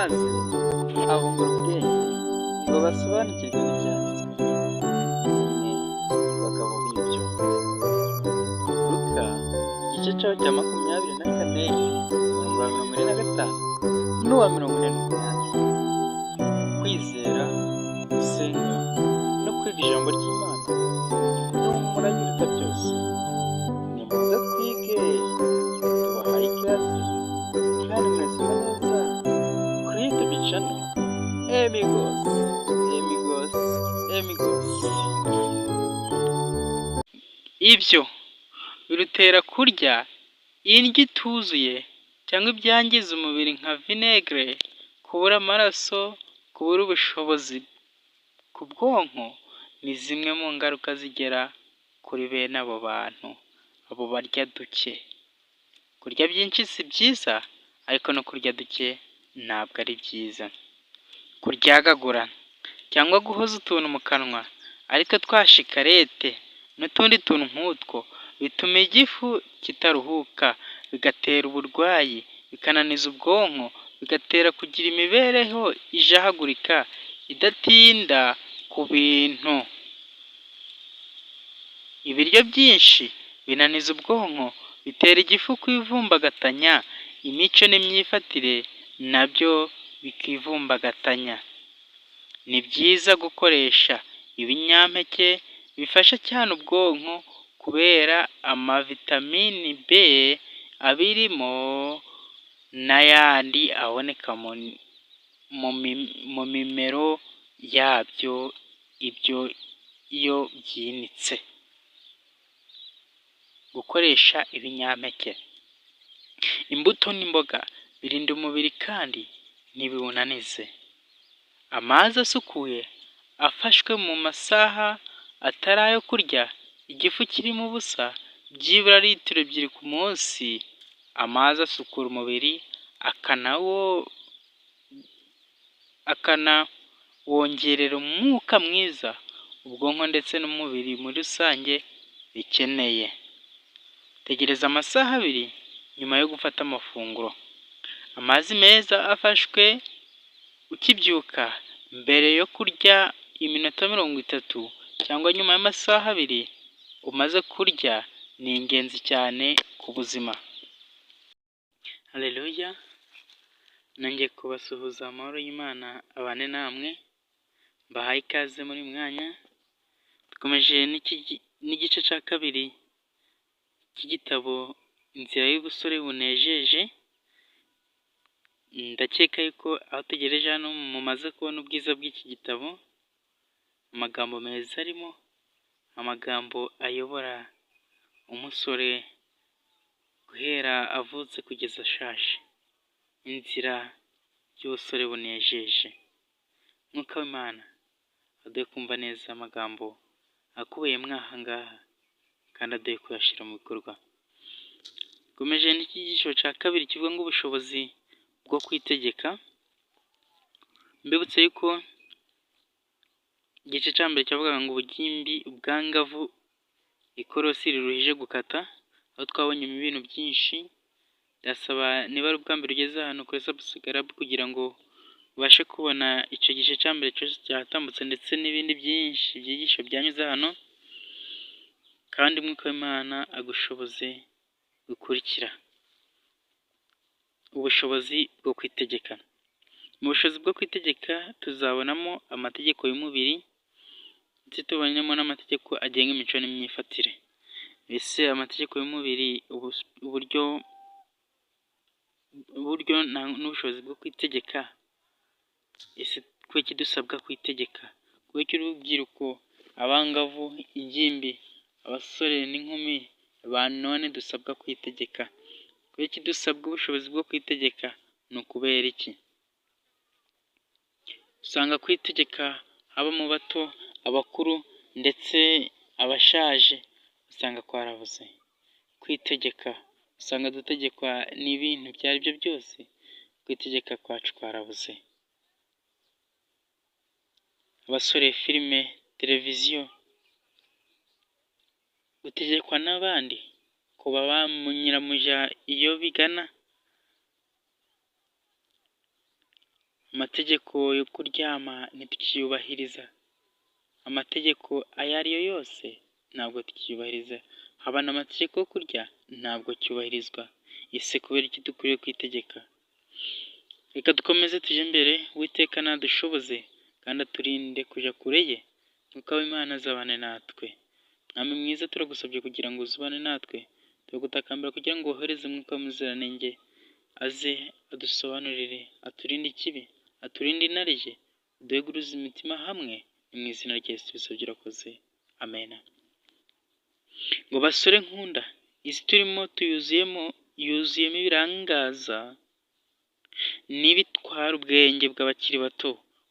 maze abungura ubwenge ngo basobanukirwe n'ibyanditswe, bamwe bagabo b'ibyo. Luka igice cyaho cya 24 umurongo wa 45 n'uwa 48. Kwizera, gusenga no kwiga ijambo ry'Imana ni umurage uruta byose. Nimuze twige, tubahaye ikaze kandi mwese neza kuri YouTube channel Emigos. Ibyo birutera kurya indyo ituzuye cyangwa ibyangiza umubiri nka vinegere, kubura amaraso, kubura ubushobozi ku bwonko, ni zimwe mu ngaruka zigera kuri bene abo bantu, abo barya duke. Kurya byinshi si byiza, ariko no kurya duke ntabwo ari byiza. Kuryagagura cyangwa guhoza utuntu mu kanwa aritwo twa shikarete n'utundi tuntu nk'utwo bituma igifu kitaruhuka, bigatera uburwayi, bikananiza ubwonko, bigatera kugira imibereho ijahagurika idatinda ku bintu. Ibiryo byinshi binaniza ubwonko, bitera igifu kwivumbagatanya, imico n'imyifatire nabyo bikivumbagatanya. Ni byiza gukoresha ibinyampeke bifasha cyane ubwonko kubera amavitamini B abirimo n'ayandi aboneka mu mimero yabyo, ibyo iyo byinitse. Gukoresha ibinyampeke, imbuto n'imboga birinda umubiri kandi ntibiwunanize. Amazi asukuye afashwe mu masaha atari ayo kurya, igifu kirimo ubusa byibura litiro 2 ku munsi. Amazi asukura umubiri akanawongerera umwuka mwiza ubwonko ndetse n'umubiri muri rusange bikeneye. Tegereza amasaha 2 nyuma yo gufata amafunguro. Amazi meza afashwe ukibyuka mbere yo kurya iminota 30 cyangwa nyuma y'amasaha 2 umaze kurya ni ingenzi cyane ku buzima. Haleluya! Nongeye kubasuhuza amahoro y'Imana abane namwe, mbahaye ikaze muri mwanya. Dukomeje n'igice cya 2 cy'igitabo Inzira y'ubusore bunejeje. Ndakeka yuko aho tugereje hano mumaze kubona ubwiza bw'iki gitabo, amagambo meza arimo, amagambo ayobora umusore guhera avutse kugeza ashaje. Inzira y'ubusore bunejeje. Mwuka w'Imana aduhe kumva neza amagambo akubiyemo aha ngaha kandi aduhe kuyashyira mu bikorwa. Dukomeje n'icyigisho cya 2 kivuga ngo ubushobozi bwo kwitegeka. Mbibutse yuko igice cya mbere cyavugaga ngo ubugimbi, ubwangavu, ikorosi riruhije gukata, aho twabonye ibintu byinshi. Ndasaba niba ari ubwa mbere ugeze hano kuri subscribe kugira ngo ubashe kubona icyo gice cya mbere cyose cyatambutse ndetse n'ibindi byinshi byigisho byanyuze hano, kandi Mwuka w'Imana agushoboze gukurikira. Ubushobozi bwo kwitegeka. Mu bushobozi bwo kwitegeka tuzabonamo amategeko y'umubiri ndetse tubonemo n'amategeko agenga imico n'imyifatire. Ese amategeko y'umubiri, uburyo n'ubushobozi bwo kwitegeka, ese kuki dusabwa kwitegeka? Kuki urubyiruko, abangavu, ingimbi, abasore n'inkumi ba none dusabwa kwitegeka? Kuki dusabwa ubushobozi bwo kwitegeka? Ni ukubera iki? Usanga kwitegeka haba mu bato, abakuru ndetse abashaje usanga kwarabuze. Kwitegeka usanga dutegekwa n'ibintu ibyo ari byo byose, kwitegeka kwacu kwarabuze. Abasore, filime, televiziyo, gutegekwa n'abandi, kuba bamunyiramuja iyo bigana, Amategeko yo kuryama ntitukiyubahiriza, amategeko ayo ari yo yose ntabwo tukiyubahiriza, haba n'amategeko yo kurya ntabwo cyubahirizwa. Ese kubera iki dukwiriye kwitegeka? Reka dukomeze tujye imbere, Uwiteka nadushoboze kandi aturinde kujya kure ye, nuko Imana azabane natwe. Mwami mwiza, turagusabye kugira ngo uzubane natwe, turagutakambira kugira ngo wohereze Umwuka w'Umuziranenge aze adusobanurire, aturinde ikibi, aturinde inarijye, duheguruze imitima hamwe, ni mu izina rya Yesu tubisabye urakoze, amen. Ngo basore nkunda, isi turimo yuzuyemo ibirangaza n'ibitwara ubwenge bw'abakiri bato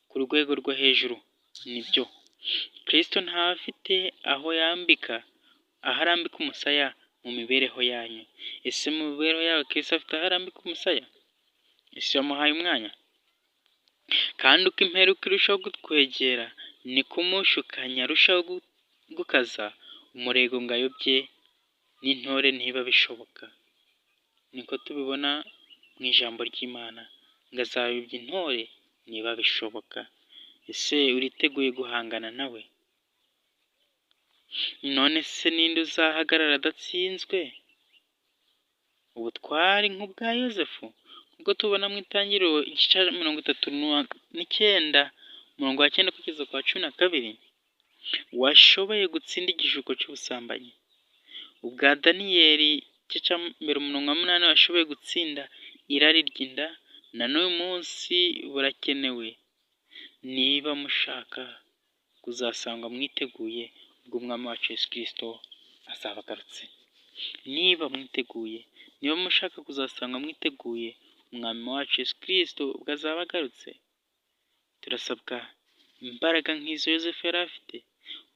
ku rwego rwo hejuru. Nibyo, Kristo ntafite aho arambika umusaya mu mibereho yanyu. Ese mu mibereho yawe Kristo afite aho arambika umusaya? Ese wamuhaye umwanya? Kandi uko imperuka irushaho kutwegera, niko umushukanyi arushaho gukaza umurego ngo ayobye n'intore ntiba bishoboka. Niko tubibona mu ijambo ry'Imana, ngo azayobya intore niba bishoboka. Ese uriteguye guhangana nawe? None se ninde uzahagarara adatsinzwe? Ubutwari nk'ubwa Yozefu, nk'uko tubona mu Itangiriro igice 39 umurongo wa 9 kugeza kwa 12, washoboye gutsinda igishuko cy'ubusambanyi. Ubwa Daniyeli igice cya 8 washoboye gutsinda irari ry'inda, na n'uyu munsi burakenewe. Niba mushaka kuzasanga mwiteguye ubwo Umwami wacu Yesu Kristo azaba agarutse. Niba mushaka kuzasanga mwiteguye Umwami wacu Yesu Kristo ubwo azaba agarutse, turasabwa imbaraga nk'izo Yozefu yari afite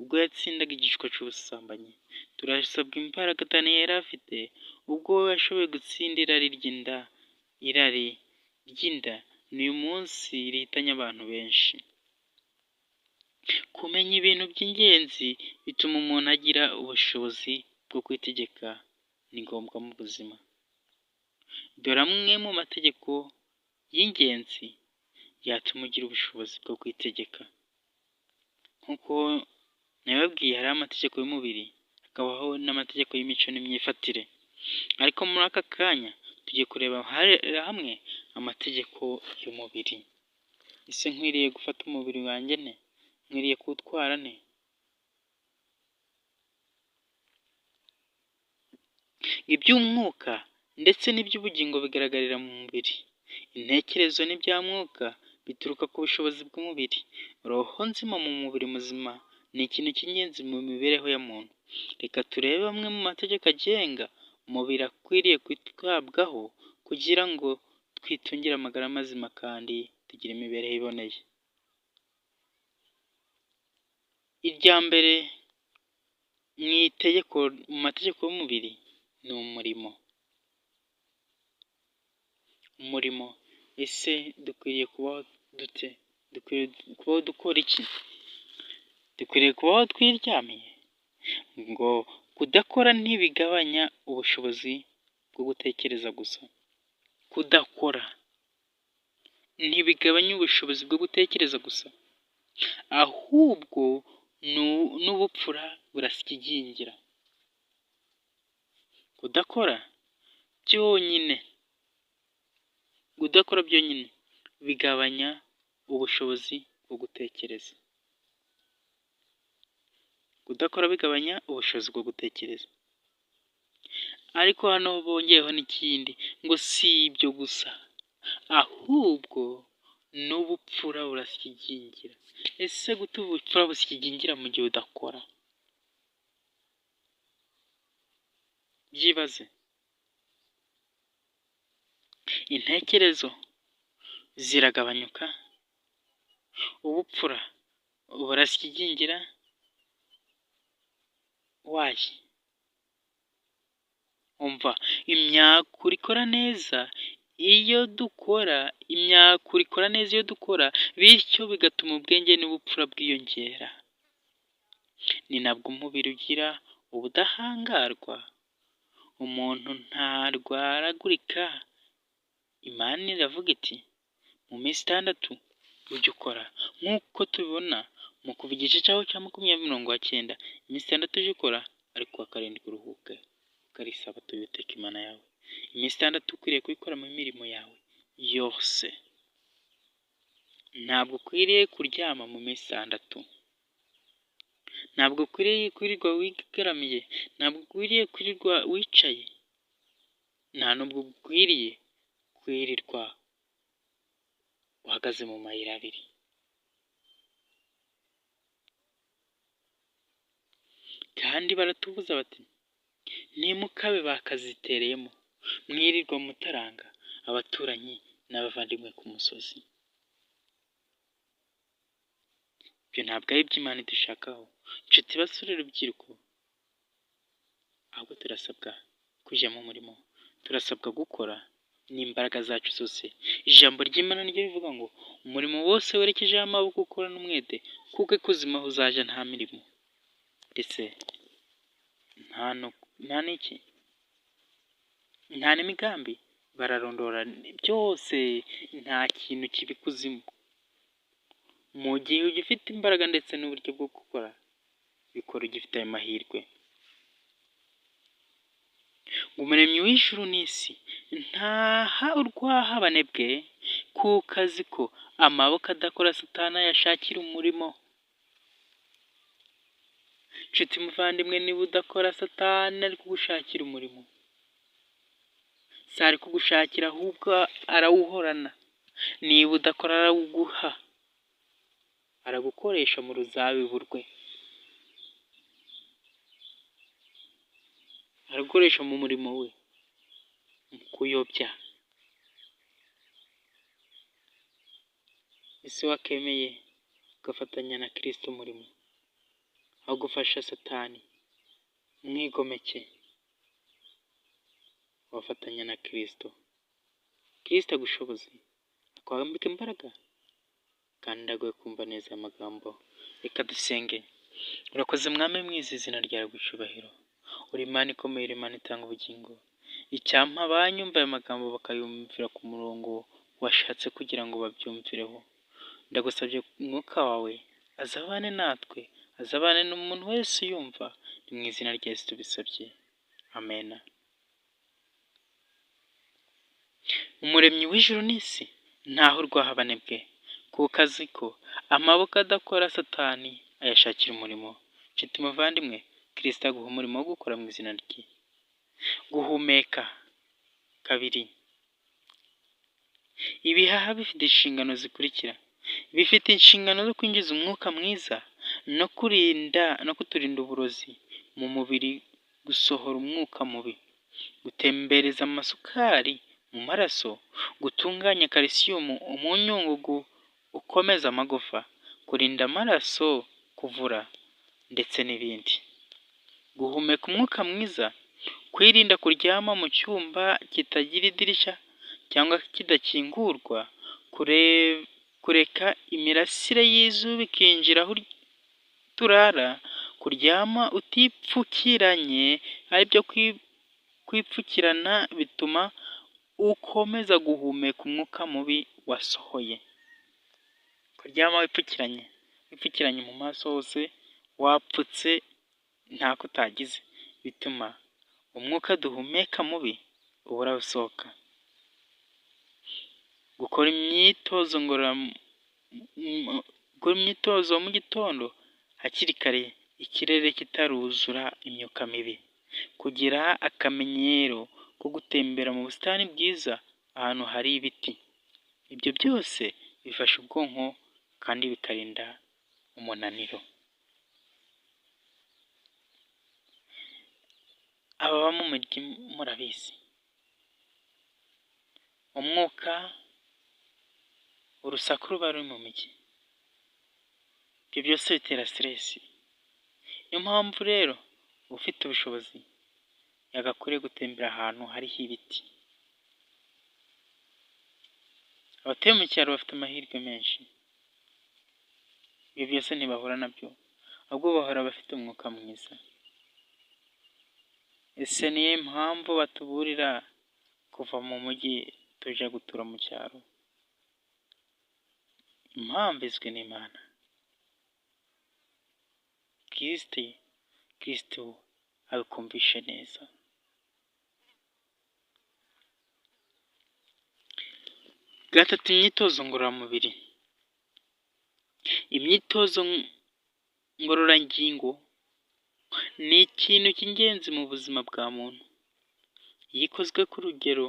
ubwo yatsindaga igishuko cy'ubusambanyi. Turasabwa imbaraga Daniyeli yari afite ubwo yashoboye gutsinda irari ry'inda n'uyu munsi rihitanye abantu benshi. Kumenya ibintu by'ingenzi bituma umuntu agira ubushobozi bwo kwitegeka, ni ngombwa mu buzima. Dore amwe mu mategeko y'ingenzi yatuma ugira ubushobozi bwo kwitegeka. Nk'uko nababwiye, hari amategeko y'umubiri, hakabaho n'amategeko y'imico n'imyifatire. Ariko muri aka kanya tugiye kureba hamwe amategeko y'umubiri. Ese nkwiriye gufata umubiri wanjye nte? Nkwiriye kuwutwara nte? Iby'umwuka ndetse n'iby'ubugingo bigaragarira mu mubiri. Intekerezo n'ibya mwuka bituruka ku bushobozi bw'umubiri. Roho nzima mu mubiri muzima ni ikintu cy'ingenzi mu mibereho ya muntu. Reka turebe amwe mu mategeko agenga umubiri akwiriye kwitabwaho kugira ngo twitungire amagara mazima kandi tugire imibereho iboneye. Irya mbere mu mategeko y'umubiri ni umurimo. Umurimo, ese dukwiriye kubaho dute? Dukwiriye kubaho dukora iki? Dukwiriye kubaho twiryamiye? Ngo kudakora ntibigabanya ubushobozi bwo gutekereza gusa. Kudakora ntibigabanya ubushobozi bwo gutekereza gusa, ahubwo n'ubupfura burasyigingira. Kudakora byonyine bigabanya ubushobozi bwo gutekereza. Kudakora bigabanya ubushobozi bwo gutekereza. Ariko hano bongeyeho n'ikindi, ngo si ibyo gusa, ahubwo n'ubupfura burasyigingira. Ese gute ubupfura busyigingira mu gihe udakora? Byibaze. Intekerezo ziragabanyuka, ubupfura burasyigingira. Wayi, umva, imyakura ikora neza iyo dukora, bityo bigatuma ubwenge n'ubupfura bwiyongera. Ni nabwo umubiri ugira ubudahangarwa, umuntu ntarwaragurika. Imana iravuga iti, mu minsi 6 ujye ukora nk'uko tubibona mu kuva igice cyaho cya 20:9, iminsi 6 ujye ukora ariko kuwa karindwi uruhuke, ukarisaba Uwiteka Imana yawe. Iminsi 6 ukwiriye kuyikora mu mirimo yawe yose. Ntabwo ukwiriye kuryama mu minsi 6, ntabwo ukwiriye kwirirwa wigaramiye, ntabwo ukwiriye kwirirwa wicaye, nta nubwo ukwiriye kwirirwa uhagaze mu mayira abiri. Kandi baratubuza bati ntimukabe bakazitereyemo, mwirirwa mutaranga abaturanyi n'abavandimwe ku musozi. Ibyo ntabwo ari iby'Imana idushakaho. Nshuti basore rubyiruko, ahubwo turasabwa kujya mu murimo, turasabwa gukora n'imbaraga zacu zose. Ijambo ry'Imana niryo rivuga ngo umurimo wose werekejeho amaboko ukora n'umwete, kuko ikuzimu aho uzaja nta mirimo ndetse nta n'imigambi. Bararondora byose, nta kintu kiba ikuzimu. Mu gihe ugifite imbaraga ndetse n'uburyo bwo gukora, bikora ugifite ayo mahirwe. Ngo umuremyi w'ijuru n'isi ntaha urwahabane bwe, kuko azi ko amaboko adakora Satani ayashakira umurimo. Nshuti muvandimwe, niba udakora Satani ari kugushakira umurimo, si ari kugushakira ahubwo arawuhorana. Niba udakora arawuguha, aragukoresha mu ruzabibu rwe, aragukoresha mu murimo we, mu kuyobya. Ese wakemeye ugafatanya na Kristo umurimo aho gufasha Satani? Mwigomeke, wafatanya na Kristo. Kristo agushoboze, akwambika imbaraga kandi aguhe kumva neza amagambo. Reka dusenge. Urakoze Mwami mwiza, izina ryawe gucyubahiro. Uri Imana ikomeye, uri Imana itanga ubugingo. Icyampa abanyumva aya magambo bakayumvira ku murongo washatse kugira ngo babyumvireho. Ndagusabye umwuka wawe azabane natwe, azabane n'umuntu wese uyumva. Ni mu izina rya Yesu tubisabye, amena. Umuremyi w'ijuru n'isi ntaho urwahabane bwe, kuko azi ko amaboko adakora Satani ayashakira umurimo. Nshuti muvandimwe, Kristo aguha umurimo wo gukora mu izina rye. Guhumeka. 2. Ibihaha bifite inshingano zikurikira. Bifite inshingano zo kwinjiza umwuka mwiza no kuturinda uburozi mu mubiri, gusohora umwuka mubi, gutembereza amasukari mu maraso, gutunganya calcium, umunyungugu ukomeza amagufa, kurinda amaraso kuvura ndetse n'ibindi. Guhumeka umwuka mwiza. Kwirinda kuryama mu cyumba kitagira idirishya cyangwa kidakingurwa, kureka imirasire y'izuba ikinjira aho turara, kuryama utipfukiranye aribyo kwipfukirana bituma ukomeza guhumeka umwuka mubi wasohoye. Kuryama wipfukiranye mu maso hose, wapfutse ntako utagize, bituma umwuka duhumeka mubi ubura usohoka. Gukora imyitozo mu gitondo hakiri kare, ikirere kitaruzura imyuka mibi. Kugira akamenyero ko gutembera mu busitani bwiza ahantu hari ibiti. Ibyo byose bifasha ubwonko kandi bikarinda umunaniro. Ababa mu mujyi murabizi, umwuka, urusaku ruba ruri mu mijyi, ibyo byose bitera stress. Niyo mpamvu rero ufite ubushobozi yagakwiriye gutembera ahantu hariho ibiti. Abatuye mu cyaro bafite amahirwe menshi, ibyo byose ntibahura nabyo, ahubwo bahora bafite umwuka mwiza. Ese niyo mpamvu batuburira kuva mu mujyi tujya gutura mu cyaro? impamvu izwi n'Imana. Kristo abikumvishe neza. Gatatu, imyitozo ngororamubiri. Imyitozo ngororangingo ni ikintu cy'ingenzi mu buzima bwa muntu. Iyo ikozwe ku rugero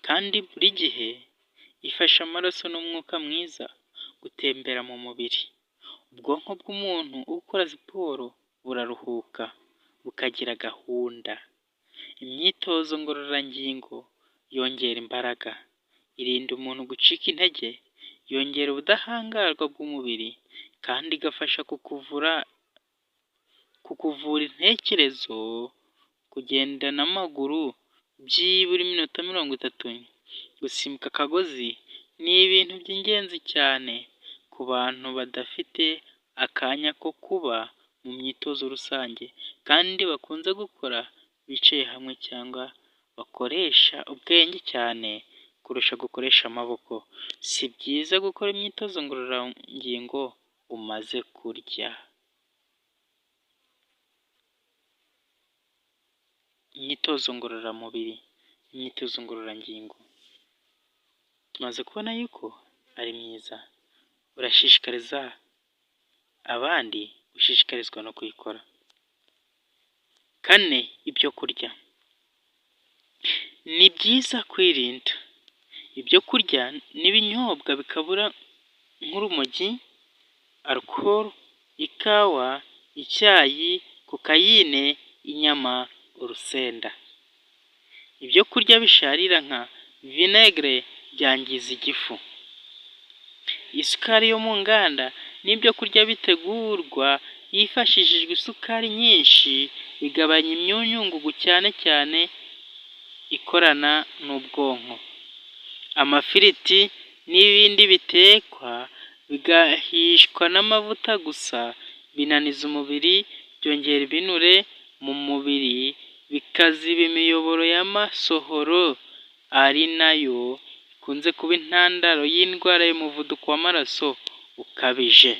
kandi buri gihe, ifasha amaraso n'umwuka mwiza gutembera mu mubiri. Ubwonko bw'umuntu ukora siporo buraruhuka, bukagira gahunda. Imyitozo ngororangingo yongera imbaraga, irinda umuntu gucika intege, yongera ubudahangarwa bw'umubiri, kandi igafasha kukuvura intekerezo. Kugenda n'amaguru byibura iminota 30, gusimbuka akagozi ni ibintu by'ingenzi cyane ku bantu badafite akanya ko kuba mu myitozo rusange kandi bakunze gukora bicaye hamwe cyangwa bakoresha ubwenge cyane kurusha gukoresha amaboko. Si byiza gukora imyitozo ngororangingo umaze kurya. Imyitozo ngororamubiri, imyitozo ngororangingo tumaze kubona yuko ari myiza. Urashishikariza abandi, ushishikarizwa no kuyikora. 4, ibyo kurya. Ni byiza kwirinda ibyo kurya n'ibinyobwa bikabura nk'urumogi, alcohol, ikawa, icyayi, kokayine, inyama, urusenda. Ibyo kurya bisharira nka vinegere byangiza igifu. Isukari yo mu nganda n'ibyo kurya bitegurwa hifashishijwe isukari nyinshi bigabanya imyunyungugu cyane cyane ikorana n'ubwonko. Amafiriti n'ibindi bitekwa bigahishwa n'amavuta gusa binaniza umubiri, byongera ibinure mu mubiri, bikaziba imiyoboro y'amasohoro, ari nayo ikunze kuba intandaro y'indwara y'umuvuduko w'amaraso ukabije.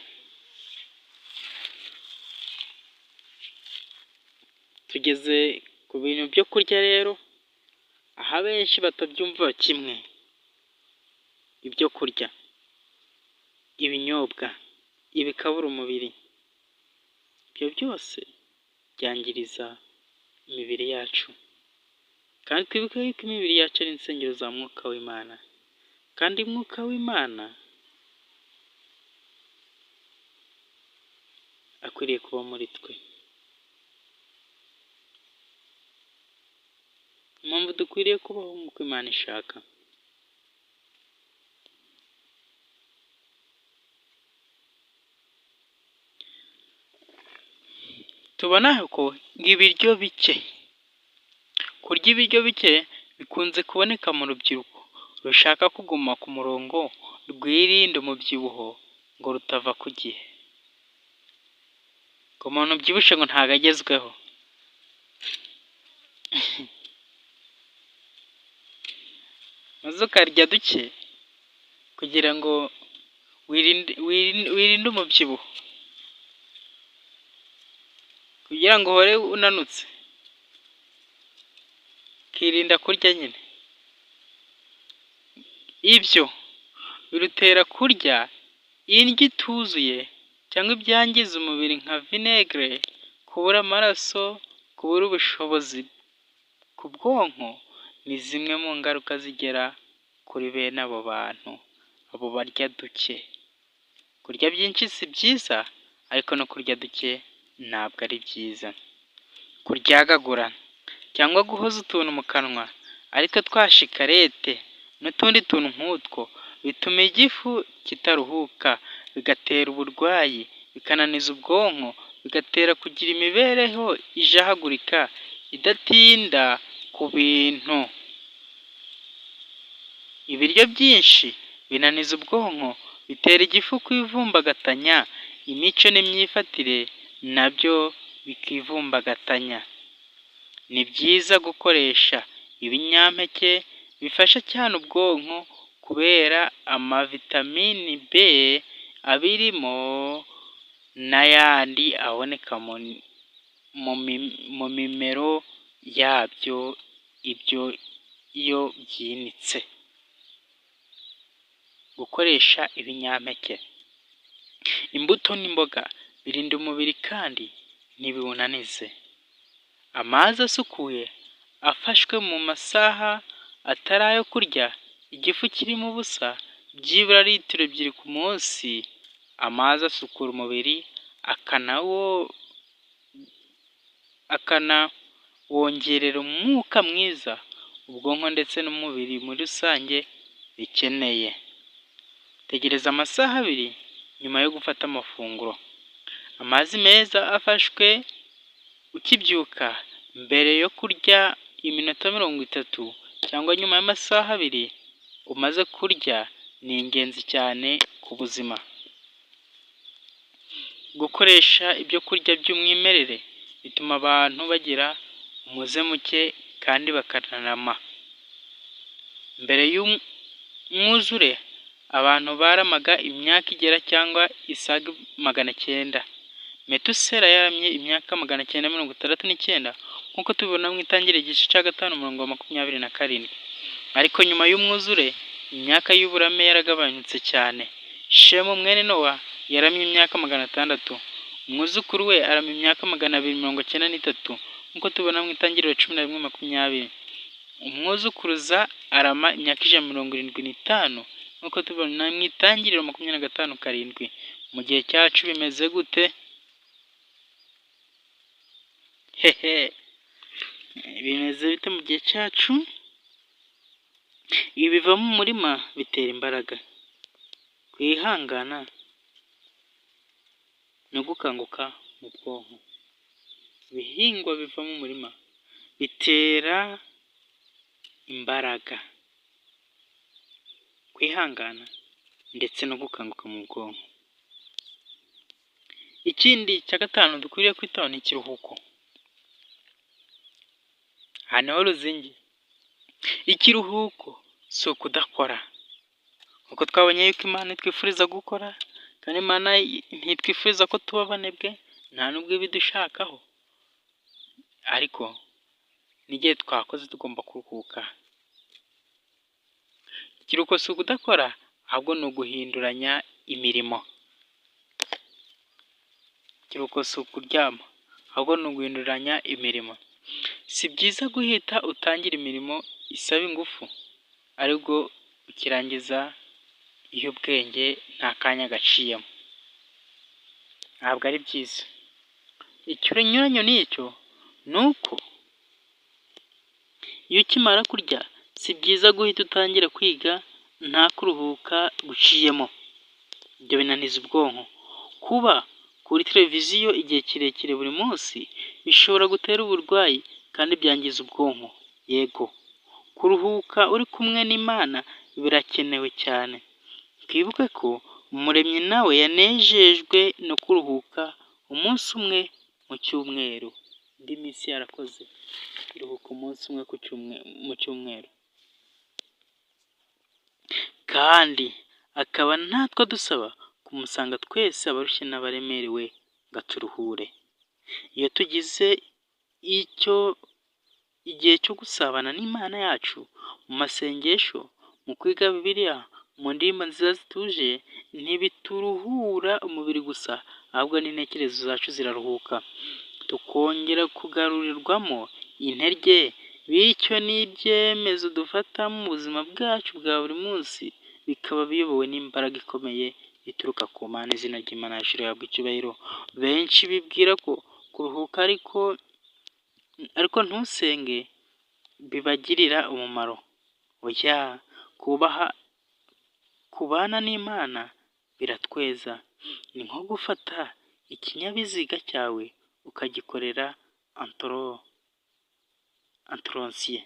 Tugeze ku bintu byo kurya rero, aho abenshi batabyumva kimwe. Ibyo kurya, ibinyobwa, ibikabura umubiri, ibyo byose byangiriza imibiri yacu. Kandi twibuke yuko imibiri yacu ari insengero za Mwuka w'Imana, kandi Mwuka w'Imana akwiriye kuba muri twe. Impamvu dukwiriye kubaho nk'uko Imana ishaka. Tubona ko ibiryo bike, kurya ibiryo bike bikunze kuboneka mu rubyiruko rushaka kuguma ku murongo, rwirinda umubyibuho ngo rutava ku gihe. Ngo umuntu ubyibushye ngo ntago agezweho. maze ukarya duke kugira ngo wirinde umubyibuho, kugira ngo uhore unanutse, ukirinda kurya nyine. Ibyo birutera kurya indyo ituzuye cyangwa ibyangiza umubiri nka vinegere, kubura amaraso, kubura ubushobozi ku bwonko, ni zimwe mu ngaruka zigera kuri bene abo bantu, abo barya duke. Kurya byinshi si byiza, ariko no kurya duke ntabwo ari byiza. Kuryagagura cyangwa guhoza utuntu mu kanwa ariko twa shikarete n'utundi tuntu nk'utwo, bituma igifu kitaruhuka, bigatera uburwayi, bikananiza ubwonko, bigatera kugira imibereho ijahagurika, idatinda ku bintu. Ibiryo byinshi binaniza ubwonko, bitera igifu kwivumbagatanya, imico n'imyifatire nabyo bikivumbagatanya. Ni byiza gukoresha ibinyampeke bifasha cyane ubwonko kubera amavitamini B abirimo n'ayandi aboneka mu mimero yabyo ibyo iyo byinitse. Gukoresha ibinyampeke, imbuto n'imboga birinda umubiri kandi ntibiwunanize. Amazi asukuye afashwe mu masaha atari ayo kurya, igifu kirimo ubusa byibura litiro 2 ku munsi. Amazi asukura umubiri akanawongerera umwuka mwiza ubwonko ndetse n'umubiri muri rusange bikeneye. Tegereza amasaha 2 nyuma yo gufata amafunguro. Amazi meza afashwe ukibyuka mbere yo kurya iminota 30 cyangwa nyuma y'amasaha 2 umaze kurya ni ingenzi cyane ku buzima. Gukoresha ibyo kurya by'umwimerere bituma abantu bagira umuze muke kandi bakanarama. Mbere y'umwuzure abantu baramaga imyaka igera cyangwa isaga 900. Metusela yaramye imyaka 969 nk'uko tubibona mu Itangiriro igice cya 5 umurongo wa 27. Ariko nyuma y'umwuzure imyaka y'uburame yaragabanutse cyane. Shemu mwene Nowa yaramye imyaka 600. Umwuzukuru we arama imyaka 293 nk'uko tubibona mu Itangiriro 11:20. Umwuzukuruza arama imyaka 175 nk'uko tubibona mu Itangiriro 25:7. Mu gihe cyacu bimeze gute? Bimeze bite mu gihe cyacu? Ibiva mu murima bitera imbaraga, kwihangana no gukanguka mu bwonko. Ibihingwa biva mu murima bitera imbaraga, kwihangana ndetse no gukanguka mu bwonko. Ikindi cya 5 dukwiriye kwitaho ni ikiruhuko. Hano ruzingi, ikiruhuko si ukudakora. Uko twabonye yuko Imana itwifuriza gukora kandi Imana ntitwifuriza ko tuba abanebwe, nta nubwo ibidushakaho. Ariko n'igihe twakoze tugomba kuruhuka. Ikiruhuko si ukudakora ahubwo ni uguhinduranya imirimo. Ikiruhuko si ukuryama ahubwo ni uguhinduranya imirimo. Si byiza guhita utangira imirimo isaba ingufu ariko ukirangiza iyo ubwenge nta kanya gaciyemo. Ntabwo ari byiza. Ikinyuranyo n'icyo ni uko iyo ukimara kurya si byiza guhita utangira kwiga nta kuruhuka guciyemo. Ibyo binaniza ubwonko. Kuba kuri televiziyo igihe kirekire buri munsi bishobora gutera uburwayi kandi byangiza ubwonko. Yego, kuruhuka uri kumwe n'Imana birakenewe cyane. Twibuke ko Umuremyi nawe yanejejwe no kuruhuka umunsi umwe mu cyumweru. Indi minsi yarakoze, iruhuka umunsi umwe mu cyumweru. Kandi akaba natwe dusaba kumusanga twese abarushye n'abaremerewe ngo aturuhure. Iyo tugize igihe cyo gusabana n'Imana yacu mu masengesho, mu kwiga Bibiliya, mu ndirimbo nziza zituje, ntibituruhura umubiri gusa ahubwo n'intekerezo zacu ziraruhuka, tukongera kugarurirwamo intege, bityo n'ibyemezo dufata mu buzima bwacu bwa buri munsi bikaba biyobowe n'imbaraga ikomeye ituruka ku Mana. Izina ry'Imana yacu rihabwe icyubahiro. Benshi bibwira ko kuruhuka ariko ntusenge bibagirira umumaro. Oya, kubana n'Imana biratweza. Ni nko gufata ikinyabiziga cyawe ukagikorera antoronsiye,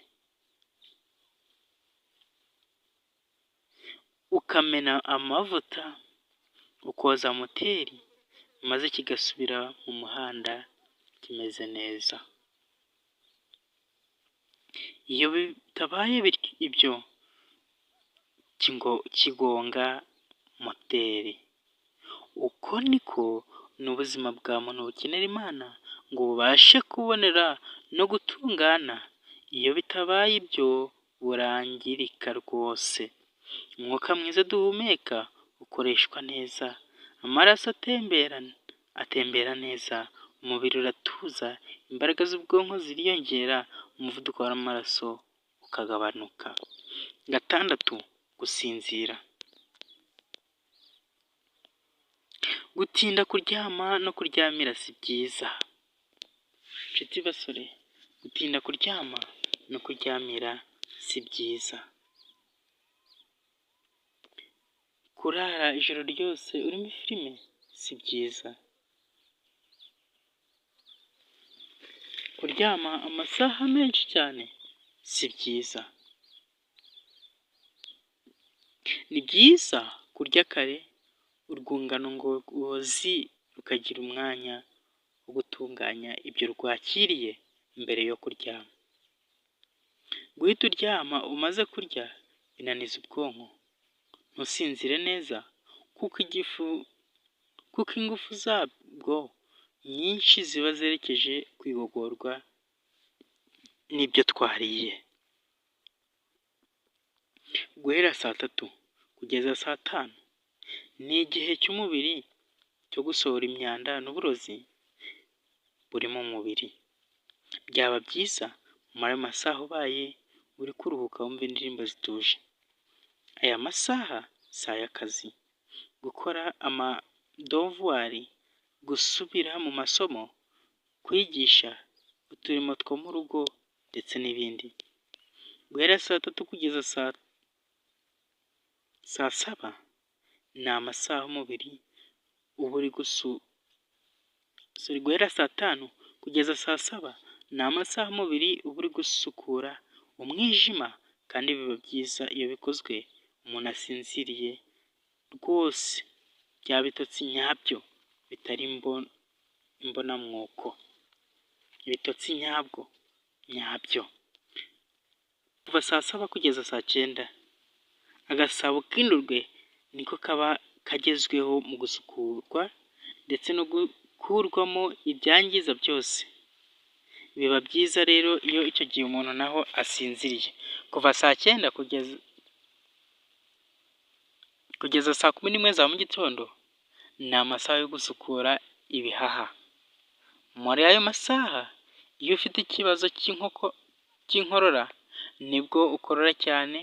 ukamena amavuta, ukoza moteri, maze kigasubira mu muhanda kimeze neza. Iyo bitabaye ibyo kigonga moteri. Uko niko n'ubuzima bwa muntu bukenera Imana ngo bubashe kubonera no gutungana, iyo bitabaye ibyo burangirika rwose. Umwuka mwiza duhumeka ukoreshwa neza, amaraso atembera neza, umubiri uratuza, imbaraga z'ubwonko ziriyongera, umuvuduko w'amaraso ukagabanuka. 6. Gusinzira. Gutinda kuryama no kuryamira si byiza. Nshuti basore, gutinda kuryama no kuryamira si byiza. Kurara ijoro ryose urimo filime si byiza. Kuryama amasaha menshi cyane si byiza. Ni byiza kurya kare, urwungano ngogozi rukagira umwanya wo gutunganya ibyo rwakiriye mbere yo kuryama. Guhita uryama umaze kurya binaniza ubwonko, ntusinzire neza kuko ingufu zabwo nyinshi ziba zerekeje ku igogorwa n'ibyo twariye. Guhera saa 3 kugeza saa 5 ni igihe cy'umubiri cyo gusohora imyanda n'uburozi buri mu mubiri. Byaba byiza muri ayo masaha ubaye uri kuruhuka wumva indirimbo zituje. Aya masaha si ay'akazi, gukora amadovuwari, gusubira mu masomo, kwigisha, uturimo two mu rugo ndetse n'ibindi. Guhera saa 3 kugeza saa 7 ni amasaha umubiri uba uri guhera saa 5 kugeza saa 7 ni amasaha umubiri uba uri gusukura umwijima, kandi biba byiza iyo bikozwe umuntu asinziriye rwose, bya bitotsi nyabyo bitari imbonamwuko, ibitotsi nyabyo. Kuva saa 7 kugeza saa 9 agasabo k'indurwe niko kaba kagezweho mu gusukurwa ndetse no gukurwamo ibyangiza byose. Biba byiza rero iyo icyo gihe umuntu naho asinziriye. Kuva saa 9 kugeza saa 11 za mu gitondo ni amasaha yo gusukura ibihaha. Muri ayo masaha iyo ufite ikibazo cy'inkorora nibwo ukorora cyane,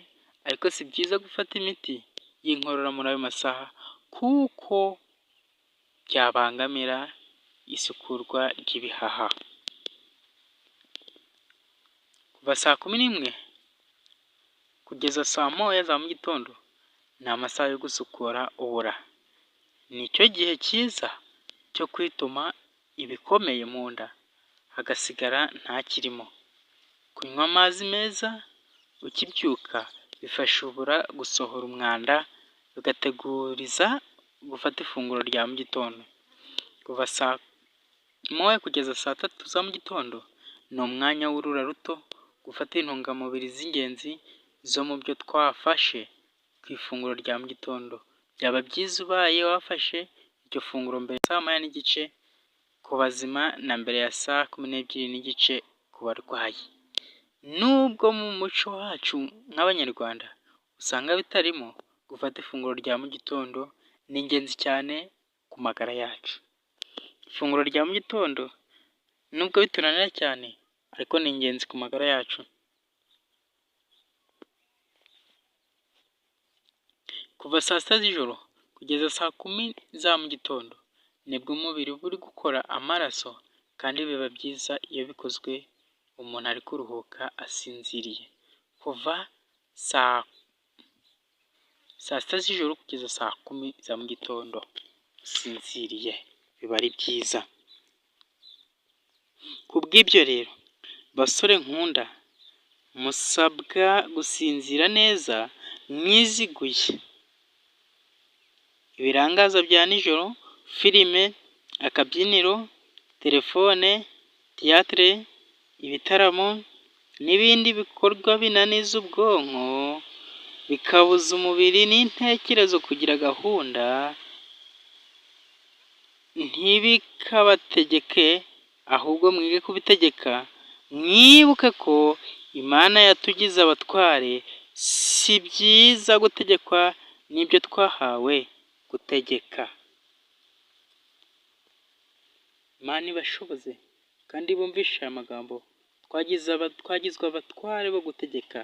ariko si byiza gufata imiti y'inkorora muri ayo masaha kuko byabangamira isukurwa ry'ibihaha. Kuva saa 11 kugeza saa 1 za mu gitondo ni amasaha yo gusukura ubura. Nicyo gihe cyiza cyo kwituma ibikomeye mu nda hagasigara ntakirimo. Kunywa amazi meza ukibyuka bifasha ubura gusohora umwanda, bigateguriza gufata ifunguro rya mu gitondo. Kuva saa 1 kugeza saa 3 za mu gitondo ni umwanya w'urura ruto gufata intungamubiri z'ingenzi zo mu byo twafashe ku ifunguro rya mu gitondo. Byaba byiza ubaye wafashe iryo funguro mbere ya saa 1:30 ku bazima na mbere ya saa 12:30 ku barwayi. Nubwo mu muco wacu nk'Abanyarwanda usanga bitarimo, gufata ifunguro rya mu gitondo ni ingenzi cyane ku magara yacu. Ifunguro rya mu gitondo nubwo bitunanira cyane ariko ni ingenzi ku magara yacu. Kuva saa 6 z'ijoro kugeza saa 10 za mu gitondo nibwo umubiri uba uri gukora amaraso, kandi biba byiza iyo bikozwe umuntu ari kuruhuka asinziriye. Kuva saa 6 z'ijoro kugeza saa 10 za mu gitondo usinziriye biba ari byiza. Ku bw'ibyo rero basore nkunda, musabwa gusinzira neza mwiziguye. Ibirangaza bya nijoro, filime, akabyiniro, telefone, tiyatire, ibitaramo n'ibindi bikorwa binaniza ubwonko bikabuza umubiri n'intekerezo kugira gahunda, ntibikabategeke ahubwo mwige kubitegeka. Mwibuke ko Imana yatugize abatware, si byiza gutegekwa n'ibyo twahawe gutegeka. Imana ibashoboze kandi bumvishe aya magambo, twagizwe abatware bo gutegeka,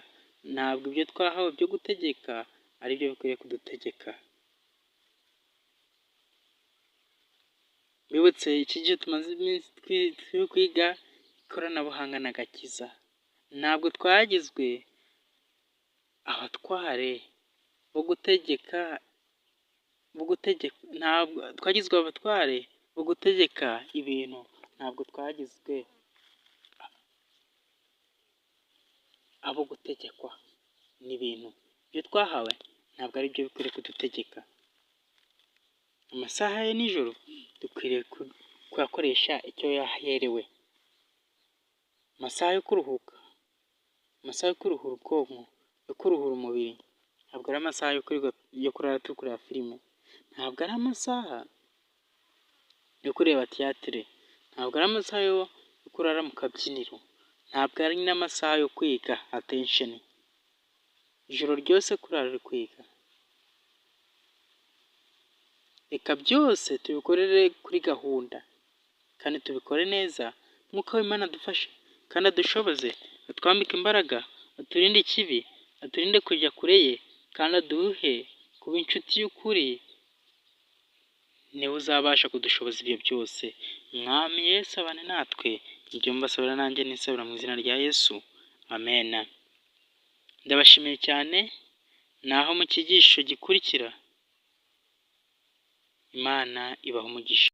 ntabwo ibyo twahawe byo gutegeka ari byo bikwiriye kudutegeka. Bibutse iki gihe tumaze iminsi turi kwiga ikoranabuhanga n'agakiza, ntabwo twagizwe abatware bo gutegeka, ntabwo twagizwe abatware bo gutegeka ibintu, ntabwo twagizwe abo gutegekwa n'ibintu. Ibyo twahawe ntabwo ari byo bikwiriye kudutegeka. Amasaha ya nijoro dukwiriye kuyakoresha icyo yaherewe. Amasaha yo kuruhuka, amasaha yo kuruhura ubwonko, yo kuruhura umubiri, ntabwo ari amasaha yo kurara turi kureba filime, ntabwo ari amasaha yo kureba tiyatire, ntabwo ari amasaha yo kurara mu kabyiniro, ntabwo ari n'amasaha yo kwiga atensheni. Ijoro ryose kurara uri kwiga. Reka byose tubikorere kuri gahunda kandi tubikore neza nk'uko Imana adufashe kandi adushoboze, atwambike imbaraga, aturinde ikibi, aturinde kujya kure ye, kandi aduhe kuba inshuti y'ukuri, niwe uzabasha kudushoboza ibyo byose. Mwami Yesu abane natwe, ibyo mbasabira nanjye nisabira mu izina rya Yesu, amen. Ndabashimiye cyane, naho mu cyigisho gikurikira, Imana ibaha umugisha.